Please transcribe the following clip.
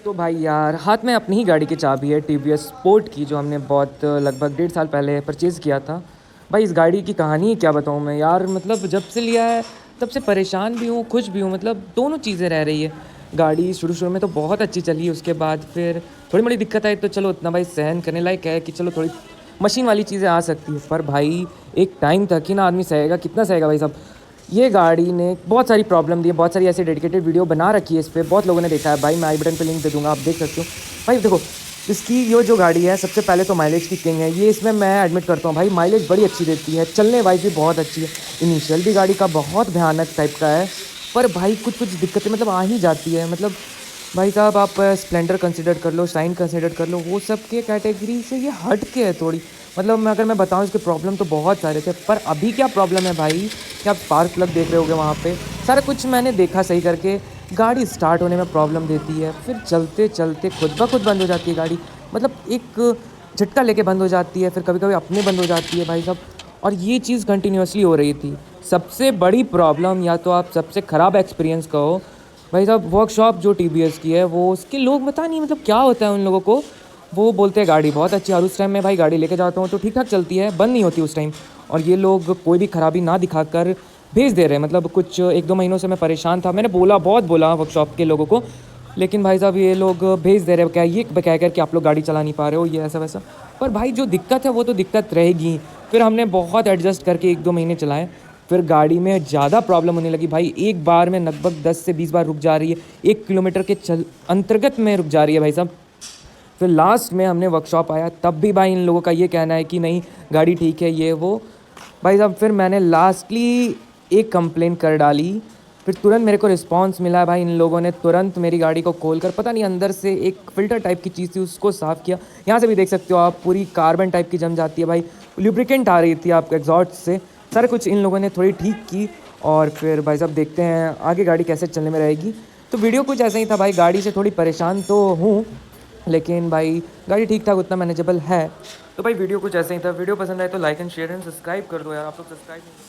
तो भाई यार हाथ में अपनी ही गाड़ी की चाबी है टी वी एस स्पोर्ट की, जो हमने बहुत लगभग 1.5 साल पहले परचेज़ किया था। भाई इस गाड़ी की कहानी क्या बताऊँ मैं यार, मतलब जब से लिया है तब से परेशान भी हूँ, खुश भी हूँ, मतलब दोनों चीज़ें रह रही है। गाड़ी शुरू शुरू में तो बहुत अच्छी चली, उसके बाद फिर थोड़ी मोड़ी दिक्कत आई, तो चलो उतना भाई सहन करने लायक है कि चलो थोड़ी मशीन वाली चीज़ें आ सकती है। पर भाई एक टाइम तक ही ना आदमी सहेगा, कितना सहेगा भाई साहब। ये गाड़ी ने बहुत सारी प्रॉब्लम दी है, बहुत सारी ऐसी डेडिकेटेड वीडियो बना रखी है इस पे, बहुत लोगों ने देखा है भाई। मैं आई बटन पे लिंक दे दूंगा, आप देख सकते हो। भाई देखो, इसकी ये जो गाड़ी है सबसे पहले तो माइलेज की किंग है ये, इसमें मैं एडमिट करता हूँ भाई। माइलेज बड़ी अच्छी देती है, चलने वाइज भी बहुत अच्छी है। इनिशियल भी गाड़ी का बहुत भयानक टाइप का है, पर भाई कुछ कुछ दिक्कतें मतलब आ ही जाती है। मतलब भाई साहब आप स्प्लेंडर कंसिडर कर लो, शाइन कंसिडर कर लो, वो सब के कैटेगरी से ये हट के है थोड़ी। मतलब मैं अगर मैं बताऊँ इसके प्रॉब्लम तो बहुत सारे थे, पर अभी क्या प्रॉब्लम है भाई कि आप स्पार्क प्लग देख रहे होगे वहाँ पे, सारा कुछ मैंने देखा सही करके। गाड़ी स्टार्ट होने में प्रॉब्लम देती है, फिर चलते चलते खुद ब खुद बंद हो जाती है गाड़ी। मतलब एक झटका लेके बंद हो जाती है, फिर कभी कभी अपने बंद हो जाती है भाई साहब। और ये चीज़ कंटिन्यूसली हो रही थी। सबसे बड़ी प्रॉब्लम, या तो आप सबसे ख़राब एक्सपीरियंस कहो भाई साहब, वर्कशॉप जो टी की है वो, उसके लोग पता नहीं मतलब क्या होता है उन लोगों को। वो बोलते हैं गाड़ी बहुत अच्छी है, और उस टाइम मैं भाई गाड़ी लेके जाता हूँ तो ठीक ठाक चलती है, बंद नहीं होती उस टाइम। और ये लोग कोई भी खराबी ना दिखाकर भेज दे रहे हैं। मतलब कुछ 1-2 महीनों से मैं परेशान था, मैंने बोला, बहुत बोला वर्कशॉप के लोगों को, लेकिन भाई साहब ये लोग भेज दे रहे हैं, क्या ये कह कर कि आप लोग गाड़ी चला नहीं पा रहे हो, ये ऐसा वैसा। पर भाई जो दिक्कत है वो तो दिक्कत रहेगी। फिर हमने बहुत एडजस्ट करके 1-2 महीने चलाए, फिर गाड़ी में ज़्यादा प्रॉब्लम होने लगी भाई। एक बार में लगभग 10 से 20 बार रुक जा रही है, 1 किलोमीटर के चल अंतर्गत में रुक जा रही है भाई साहब। फिर लास्ट में हमने वर्कशॉप आया, तब भी भाई इन लोगों का ये कहना है कि नहीं गाड़ी ठीक है ये वो। भाई साहब फिर मैंने लास्टली एक कंप्लेंट कर डाली, फिर तुरंत मेरे को रिस्पांस मिला भाई। इन लोगों ने तुरंत मेरी गाड़ी को खोल कर, पता नहीं अंदर से एक फ़िल्टर टाइप की चीज़ थी उसको साफ़ किया। यहाँ से भी देख सकते हो आप, पूरी कार्बन टाइप की जम जाती है भाई, लुब्रिकेंट आ रही थी आपके एग्जॉस्ट से। सारा कुछ इन लोगों ने थोड़ी ठीक की। और फिर भाई साहब देखते हैं आगे गाड़ी कैसे चलने में रहेगी। तो वीडियो कुछ ऐसा ही था भाई, गाड़ी से थोड़ी परेशान तो हूँ, लेकिन भाई गाड़ी ठीक ठाक उतना मैनेजेबल है। तो भाई वीडियो कुछ ऐसा ही था। वीडियो पसंद आए तो like and share and subscribe कर दो यार, आप लोग सब्सक्राइब नहीं